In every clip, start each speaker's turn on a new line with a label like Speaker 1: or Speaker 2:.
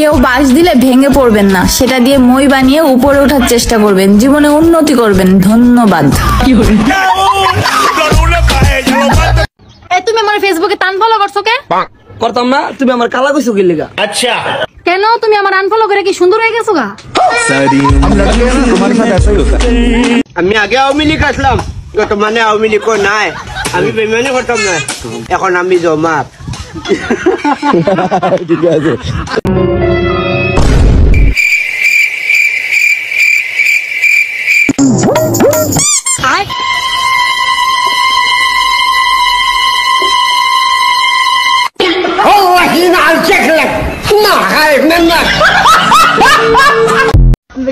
Speaker 1: কেউ বাঁশ দিলে ভেঙে পড়বেন না, সেটা দিয়ে মই বানিয়ে উপরে ওঠার চেষ্টা করবেন, জীবনে উন্নতি করবেন। ধন্যবাদ।
Speaker 2: তুমি আমার ফেসবুকে আনফলো করছো কে?
Speaker 3: করতাম না, তুমি আমার কালা কইছো কি লাগা?
Speaker 4: আচ্ছা
Speaker 2: কেন তুমি আমার আনফলো করে কি সুন্দর হয়ে গেছো গা?
Speaker 5: আমি আগে আওয়ামী লীগ আসলাম, বর্তমানে আওয়ামী লীগ নাই, আমি বেমানি করতাম না, এখন আমি জমাত।
Speaker 3: ঠিক আছে।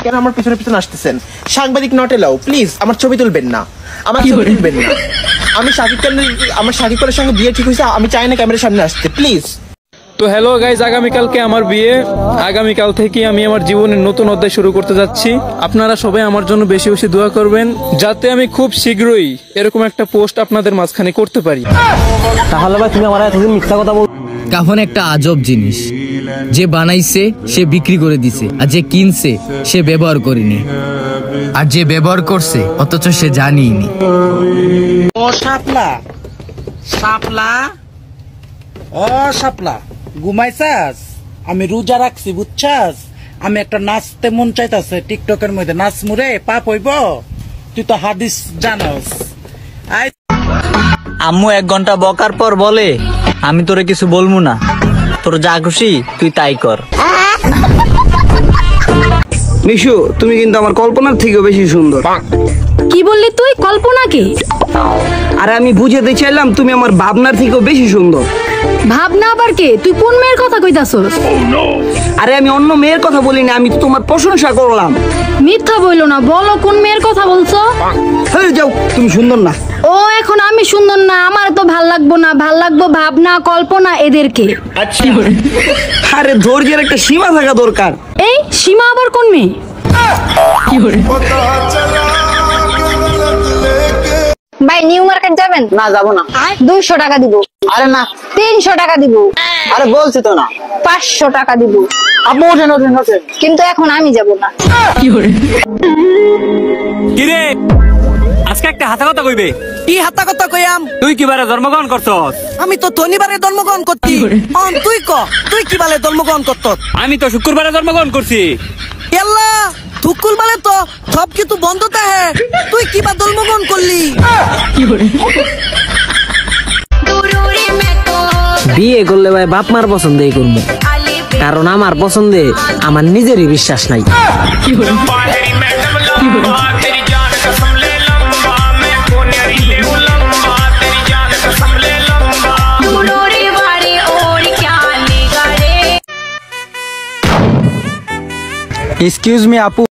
Speaker 6: কেন আমার পিছনে পিছনে আসতেছেন? সাংবাদিক নট এলাও, প্লিজ আমার ছবি তুলবেন না, আমার ছবি তুলবেন না। আমার শাকিব খানের সঙ্গে বিয়ে ঠিক হয়েছে, আমি চাই না ক্যামেরার সামনে আসতে, প্লিজ।
Speaker 7: তো হ্যালো গাইজ, আগামীকালকে আমার বিয়ে। আগামীকাল থেকে আমি আমার জীবনের নতুন অধ্যায় শুরু করতে যাচ্ছি। আপনারা সবাই আমার জন্য বেশি বেশি দোয়া করবেন, যাতে আমি খুব শীঘ্রই এরকম একটা পোস্ট আপনাদের মাঝখানে করতে পারি।
Speaker 3: তাহলে ভাই তুমি আমার এতদিন মিথ্যা কথা বল।
Speaker 8: কাফন একটা আজব জিনিস, যে বানাইছে সে বিক্রি করে দিছে, আর যে কিনছে সে ব্যবহার করেনি, আর যে ব্যবহার করছে অথচ সে জানিনি।
Speaker 9: ও শাপলা শাপলা, ও শাপলা ঘুমাইছাস? আমি রোজা রাখছি বুঝছাস, আমি একটা নাচতে মন চাইতাছে, টিকটকের মধ্যে নাচ মুরে পাপ হইব, তুই তো হাদিস জানোস।
Speaker 10: আম্মু 1 ঘন্টা বকার পর বলে, আমি তোরে কিছু বলবো না, তোর যা খুশি তুই তাই কর।
Speaker 5: মিশু, তুমি কিন্তু আমার কল্পনার থেকেও বেশি সুন্দর।
Speaker 2: কি বললি তুই? কল্পনা কি?
Speaker 5: আরে আমি বুঝাতে চাইলাম তুমি আমার ভাবনার থেকেও বেশি সুন্দর।
Speaker 2: ভাবনা আবার কে? তুই কোন মেয়ের কথা কইতাছস?
Speaker 5: আরে আমি অন্য মেয়ের কথা বলিনি, আমি তো তোমার প্রশংসা করলাম।
Speaker 2: মিথ্যা বইলো না, বলো কোন মেয়ের কথা বলছো?
Speaker 5: হ্যাঁ যাও, তুমি সুন্দর না।
Speaker 2: ও এখন আমি সুন্দর না, আমার তো ভাল লাগবো না, ভাল লাগবো ভাবনা কল্পনা এদেরকে।
Speaker 4: আচ্ছা
Speaker 5: আরে ধৈর্যের একটা সীমা থাকা দরকার।
Speaker 2: এই সীমা আবার কোন মেয়ে? ভাই নিউ মার্কেট যাবেন?
Speaker 3: না যাবো না।
Speaker 2: 200 টাকা দিব।
Speaker 3: আরে না।
Speaker 2: 300 টাকা দিব।
Speaker 3: আরে বলছি তো না।
Speaker 2: 500 টাকা দিব।
Speaker 3: আপু ওঠেন ওঠেন ওঠেন।
Speaker 2: কিন্তু এখন আমি যাব না।
Speaker 10: কিরে আজকে একটা হাতা কথা কইবে?
Speaker 9: কি হাতা কথা কইয়াম?
Speaker 10: তুই কিবারে জন্মগ্রহণ করছস?
Speaker 9: আমি তো শনিবারে জন্মগ্রহণ করছি। তুই ক, তুই কি বালে জন্মগ্রহণ করত?
Speaker 10: আমি তো শুক্রবারে জন্মগ্রহণ করছি।
Speaker 9: এল্লা থুকুল বালে তো সব কিছু বন্ধ থাকে, তুই কি বা জন্মগ্রহণ করলি?
Speaker 3: বিয়ে করলে ভাই বাপ মার পছন্দেই করবো, কারণ আমার পছন্দে আমার নিজেরই বিশ্বাস নাই।
Speaker 10: এক্সকিউজ মি আপু,